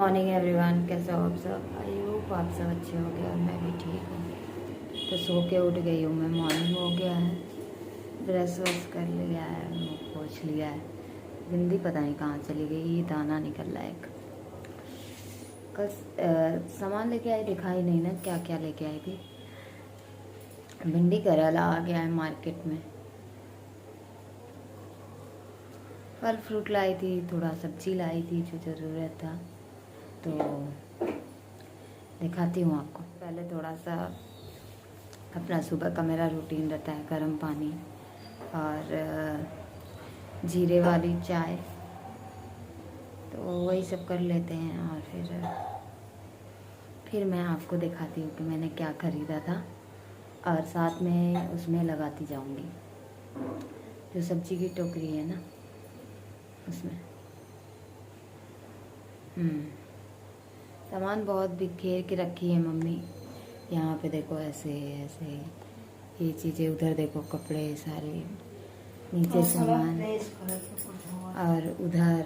Morning everyone, कैसे हो आप सब? आई होप आप सब अच्छे हो गए और मैं भी ठीक हूँ। तो सो के उठ गई हूँ मैं, मॉर्निंग हो गया है, ब्रश व्रश कर लिया है, मुँह पोंछ लिया है। बिंदी पता नहीं कहाँ चली गई, ये दाना निकल रहा है एक। कल सामान लेके आई, दिखाई नहीं ना क्या क्या लेके आई थी। भिंडी करेला आ गया है मार्केट में। फल फ्रूट लाई थी, थोड़ा सब्जी लाई थी जो ज़रूरत था, तो दिखाती हूँ आपको। पहले थोड़ा सा अपना सुबह का मेरा रूटीन रहता है, गर्म पानी और जीरे वाली चाय, तो वही सब कर लेते हैं। और फिर मैं आपको दिखाती हूँ कि मैंने क्या ख़रीदा था, और साथ में उसमें लगाती जाऊँगी जो सब्जी की टोकरी है ना, उसमें सामान बहुत बिखेर के रखी है मम्मी। यहाँ पे देखो ऐसे ऐसे ये चीज़ें, उधर देखो कपड़े सारे, नीचे सामान, और उधर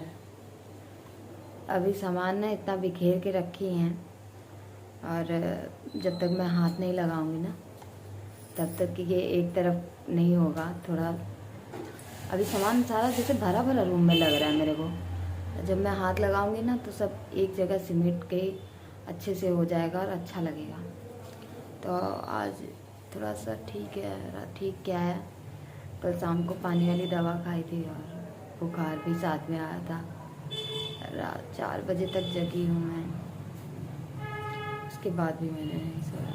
अभी सामान ना इतना बिखेर के रखी हैं। और जब तक मैं हाथ नहीं लगाऊंगी ना, तब तक कि ये एक तरफ नहीं होगा। थोड़ा अभी सामान सारा जैसे भरा भरा रूम में लग रहा है मेरे को। जब मैं हाथ लगाऊंगी ना तो सब एक जगह सिमट के अच्छे से हो जाएगा और अच्छा लगेगा। तो आज थोड़ा सा ठीक है। ठीक क्या है, कल शाम को पानी वाली दवा खाई थी और बुखार भी साथ में आया था। रात 4 बजे तक जगी हूँ मैं, उसके बाद भी मैंने नहीं सोया।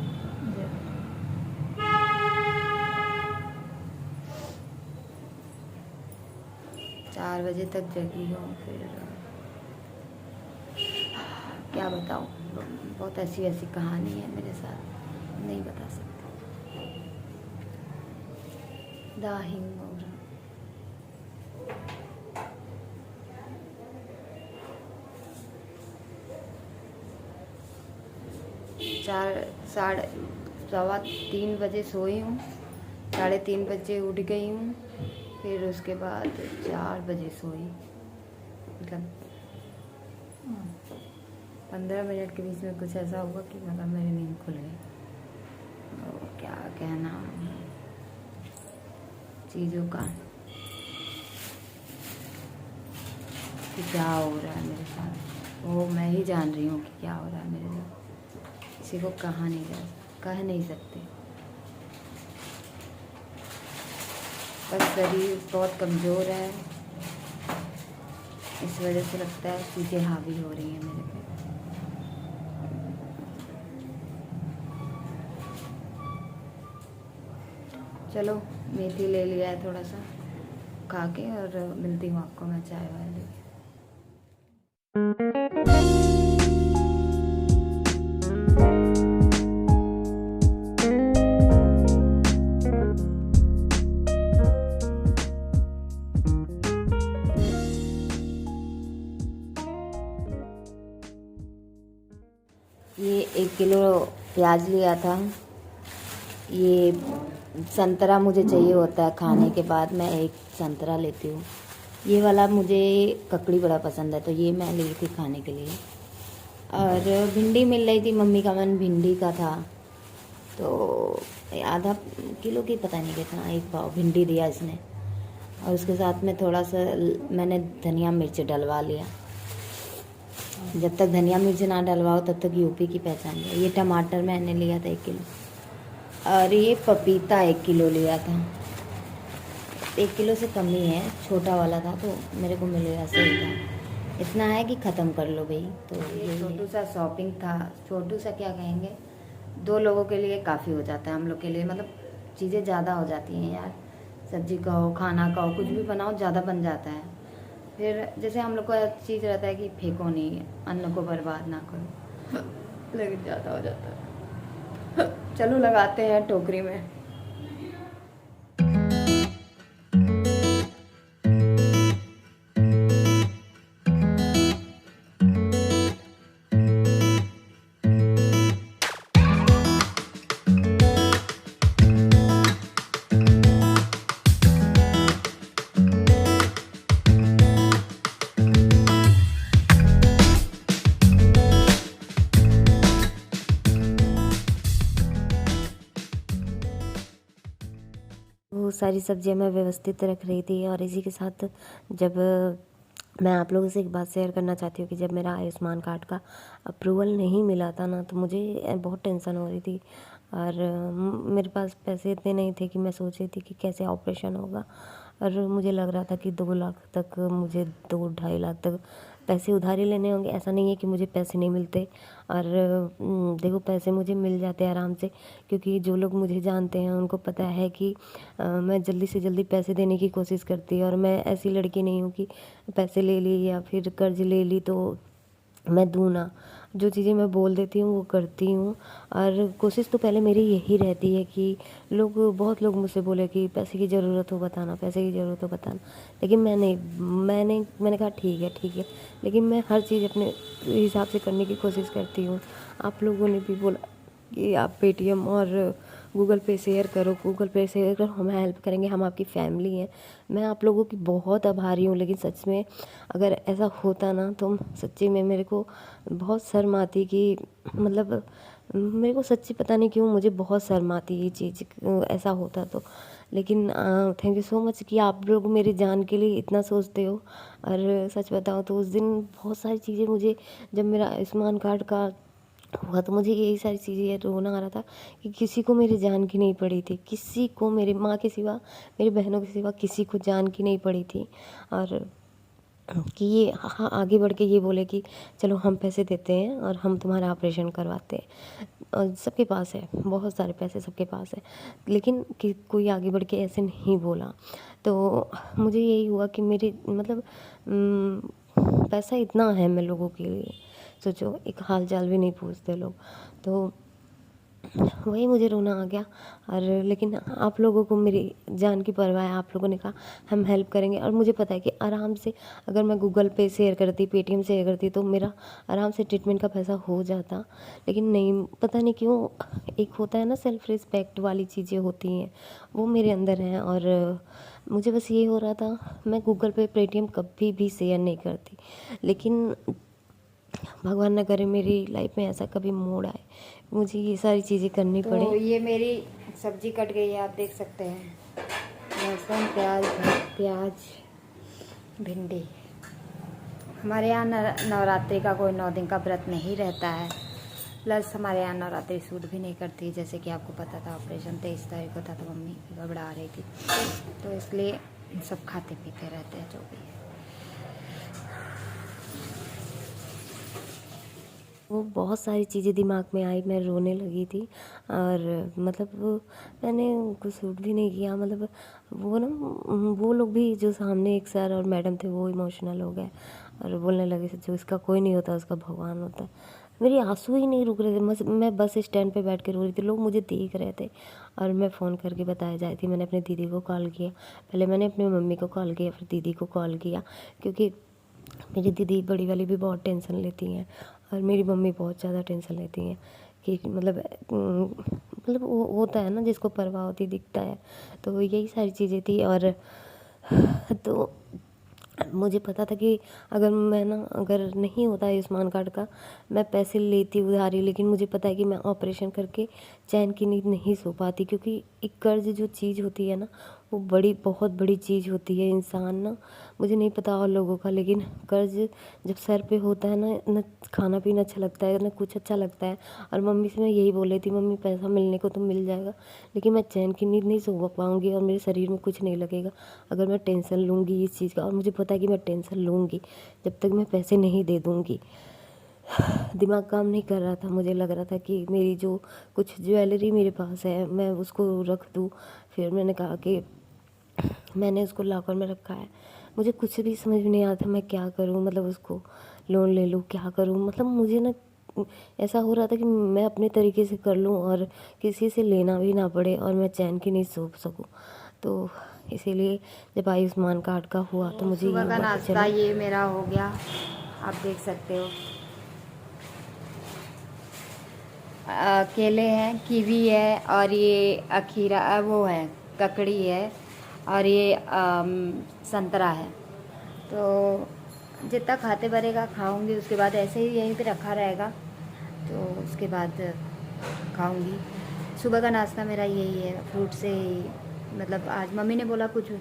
4 बजे तक जगी हूँ। फिर क्या बताऊँ, बहुत ऐसी ऐसी कहानी है मेरे साथ, नहीं बता सकती। दाहिंग और 3:15 बजे सोई हूँ, 3:30 बजे उठ गई हूँ, फिर उसके बाद 4 बजे सोई। मतलब 15 मिनट के बीच में कुछ ऐसा हुआ कि मतलब मेरी नींद खुल गई। तो क्या कहना चीज़ों का कि क्या हो रहा है मेरे साथ, वो मैं ही जान रही हूँ कि क्या हो रहा है मेरे साथ। किसी को कह नहीं सकते। बस शरीर बहुत कमज़ोर है, इस वजह से लगता है चीज़ें हावी हो रही हैं मेरे पे। चलो मेथी ले लिया है थोड़ा सा, खा के और मिलती हूँ आपको मैं चाय वाय लेके। ये 1 किलो प्याज लिया था। ये संतरा मुझे चाहिए होता है खाने के बाद, मैं एक संतरा लेती हूँ। ये वाला मुझे ककड़ी बड़ा पसंद है, तो ये मैं ली थी खाने के लिए। और भिंडी मिल रही थी, मम्मी का मन भिंडी का था, तो आधा किलो की पता नहीं कितना, 1 पाव भिंडी दिया इसने। और उसके साथ में थोड़ा सा मैंने धनिया मिर्च डलवा लिया। जब तक धनिया मिर्च ना डलवाओ तब तक यूपी की पहचान है। ये टमाटर मैंने लिया था 1 किलो, और ये पपीता 1 किलो लिया था। 1 किलो से कम ही है, छोटा वाला था तो मेरे को मिल गया, सही था। इतना है कि ख़त्म कर लो भाई। तो ये छोटू सा शॉपिंग था, छोटू सा क्या कहेंगे, 2 लोगों के लिए काफ़ी हो जाता है। हम लोग के लिए मतलब चीज़ें ज़्यादा हो जाती हैं यार, सब्जी कहो खाना कहो कुछ भी बनाओ ज़्यादा बन जाता है। फिर जैसे हम लोग को चीज़ रहता है कि फेंको नहीं, अन्न को बर्बाद ना करो, लेकिन ज़्यादा हो जाता है। चलो लगाते हैं टोकरी में। सारी सब्जियां मैं व्यवस्थित रख रही थी। और इसी के साथ जब मैं आप लोगों से एक बात शेयर करना चाहती हूँ कि जब मेरा आयुष्मान कार्ड का अप्रूवल नहीं मिला था ना, तो मुझे बहुत टेंशन हो रही थी। और मेरे पास पैसे इतने नहीं थे कि मैं सोच रही थी कि कैसे ऑपरेशन होगा। और मुझे लग रहा था कि 2 लाख तक, मुझे 2-2.5 लाख तक पैसे उधारी लेने होंगे। ऐसा नहीं है कि मुझे पैसे नहीं मिलते। और देखो, पैसे मुझे मिल जाते हैं आराम से, क्योंकि जो लोग मुझे जानते हैं उनको पता है कि मैं जल्दी से जल्दी पैसे देने की कोशिश करती। और मैं ऐसी लड़की नहीं हूँ कि पैसे ले ली या फिर कर्ज ले ली तो मैं दूँ ना। जो चीज़ें मैं बोल देती हूँ वो करती हूँ। और कोशिश तो पहले मेरी यही रहती है कि बहुत लोग मुझसे बोले कि पैसे की ज़रूरत हो बताना, पैसे की ज़रूरत हो बताना। लेकिन मैंने कहा ठीक है ठीक है। लेकिन मैं हर चीज़ अपने हिसाब से करने की कोशिश करती हूँ। आप लोगों ने भी बोला कि आप पेटीएम और गूगल पे शेयर करो, हम हेल्प करेंगे, हम आपकी फैमिली हैं। मैं आप लोगों की बहुत आभारी हूँ। लेकिन सच में अगर ऐसा होता ना, तो सच्ची में मेरे को बहुत शर्म आती कि मतलब मेरे को सच्ची पता नहीं क्यों मुझे बहुत शर्म आती ये चीज़, ऐसा होता तो। लेकिन थैंक यू सो मच कि आप लोग मेरी जान के लिए इतना सोचते हो। और सच बताऊँ तो उस दिन बहुत सारी चीज़ें मुझे, जब मेरा आयुष्मान कार्ड का हुआ तो मुझे यही सारी चीज़ें रोना आ रहा था कि किसी को मेरी जान की नहीं पड़ी थी, किसी को, मेरी माँ के सिवा, मेरी बहनों के सिवा किसी को जान की नहीं पड़ी थी। और कि ये हाँ आगे बढ़ के ये बोले कि चलो हम पैसे देते हैं और हम तुम्हारा ऑपरेशन करवाते हैं। और सबके पास है, बहुत सारे पैसे सबके पास है, लेकिन कि कोई आगे बढ़ के ऐसे नहीं बोला। तो मुझे यही हुआ कि मेरी मतलब पैसा इतना है मैं लोगों के लिए, सोचो एक हाल चाल भी नहीं पूछते लोग। तो वही मुझे रोना आ गया। और लेकिन आप लोगों को मेरी जान की परवाह है, आप लोगों ने कहा हम हेल्प करेंगे। और मुझे पता है कि आराम से अगर मैं गूगल पे शेयर करती, पेटीएम शेयर करती, तो मेरा आराम से ट्रीटमेंट का पैसा हो जाता। लेकिन नहीं, पता नहीं क्यों, एक होता है ना सेल्फ रिस्पेक्ट वाली चीज़ें होती हैं, वो मेरे अंदर हैं। और मुझे बस ये हो रहा था, मैं गूगल पे पेटीएम कभी भी शेयर नहीं करती। लेकिन भगवान ना करे मेरी लाइफ में ऐसा कभी मोड़ आए, मुझे ये सारी चीज़ें करनी पड़े। तो ये मेरी सब्जी कट गई है, आप देख सकते हैं। लहसुन, प्याज, भिंडी। हमारे यहाँ नवरात्रि का कोई 9 दिन का व्रत नहीं रहता है। प्लस हमारे यहाँ नवरात्रि सूट भी नहीं करती, जैसे कि आपको पता था ऑपरेशन 23 तारीख को था तो मम्मी घबरा रही थी, तो इसलिए सब खाते पीते रहते हैं जो भी है। वो बहुत सारी चीज़ें दिमाग में आई, मैं रोने लगी थी। और मतलब मैंने कुछ सूट भी नहीं किया। मतलब वो ना, वो लोग भी जो सामने एक सर और मैडम थे वो इमोशनल हो गए और बोलने लगे जो इसका कोई नहीं होता उसका भगवान होता है। मेरे आंसू ही नहीं रुक रहे थे। मैं बस स्टैंड पे बैठ के रो रही थी, लोग मुझे देख रहे थे। और मैं फ़ोन करके बताया जा रही थी। मैंने अपनी दीदी को कॉल किया, पहले मैंने अपनी मम्मी को कॉल किया, फिर दीदी को कॉल किया, क्योंकि मेरी दीदी बड़ी वाली भी बहुत टेंशन लेती हैं और मेरी मम्मी बहुत ज़्यादा टेंशन लेती हैं कि मतलब वो होता है ना, जिसको परवाह होती दिखता है। तो यही सारी चीज़ें थी। और तो मुझे पता था कि अगर नहीं होता आयुष्मान कार्ड का, मैं पैसे लेती उधारी। लेकिन मुझे पता है कि मैं ऑपरेशन करके चैन की नींद नहीं सो पाती, क्योंकि एक कर्ज जो चीज़ होती है ना, वो बहुत बड़ी चीज़ होती है। इंसान ना, मुझे नहीं पता और लोगों का, लेकिन कर्ज जब सर पे होता है ना, न खाना पीना अच्छा लगता है, न कुछ अच्छा लगता है। और मम्मी से मैं यही बोल रही थी, मम्मी पैसा मिलने को तो मिल जाएगा, लेकिन मैं चैन की नींद नहीं सो पाऊँगी और मेरे शरीर में कुछ नहीं लगेगा अगर मैं टेंशन लूँगी इस चीज़ का। और मुझे पता है कि मैं टेंशन लूँगी जब तक मैं पैसे नहीं दे दूँगी। दिमाग काम नहीं कर रहा था। मुझे लग रहा था कि मेरी जो कुछ ज्वेलरी मेरे पास है मैं उसको रख दूँ। फिर मैंने कहा कि मैंने उसको लॉकर में रखा है। मुझे कुछ भी समझ में नहीं आता मैं क्या करूँ, मतलब उसको लोन ले लूँ, क्या करूँ। मतलब मुझे ना ऐसा हो रहा था कि मैं अपने तरीके से कर लूँ और किसी से लेना भी ना पड़े और मैं चैन की नींद सो सकूँ। तो इसीलिए जब आयुष्मान कार्ड का हुआ तो मुझे ये सुबह का हुआ कि नाश्ता चलो, ये मेरा हो गया, आप देख सकते हो। केले हैं, कीवी है, और ये अखीरा वो है, ककड़ी है, और ये संतरा है। तो जितना खाते भरेगा खाऊंगी, उसके बाद ऐसे ही यहीं पे रखा रहेगा, तो उसके बाद खाऊंगी। सुबह का नाश्ता मेरा यही है, फ्रूट से ही मतलब आज मम्मी ने बोला कुछ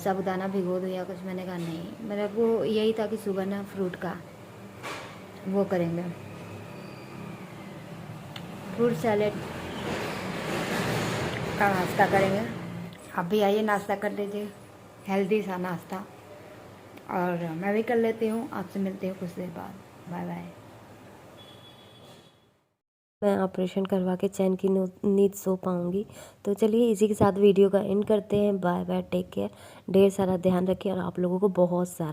साबुदाना भिगो दो या कुछ, मैंने कहा नहीं, मेरा वो यही था कि सुबह ना फ्रूट का वो करेंगे, फ्रूट सैलेड का नाश्ता करेंगे। आप भी आइए, नाश्ता कर लीजिए, हेल्दी सा नाश्ता, और मैं भी कर लेती हूँ। आपसे मिलती हूँ कुछ देर बाद। Bye bye. मैं ऑपरेशन करवा के चैन की नींद सो पाऊँगी। तो चलिए इसी के साथ वीडियो का एंड करते हैं। बाय बाय, टेक केयर, ढेर सारा ध्यान रखिए और आप लोगों को बहुत सारा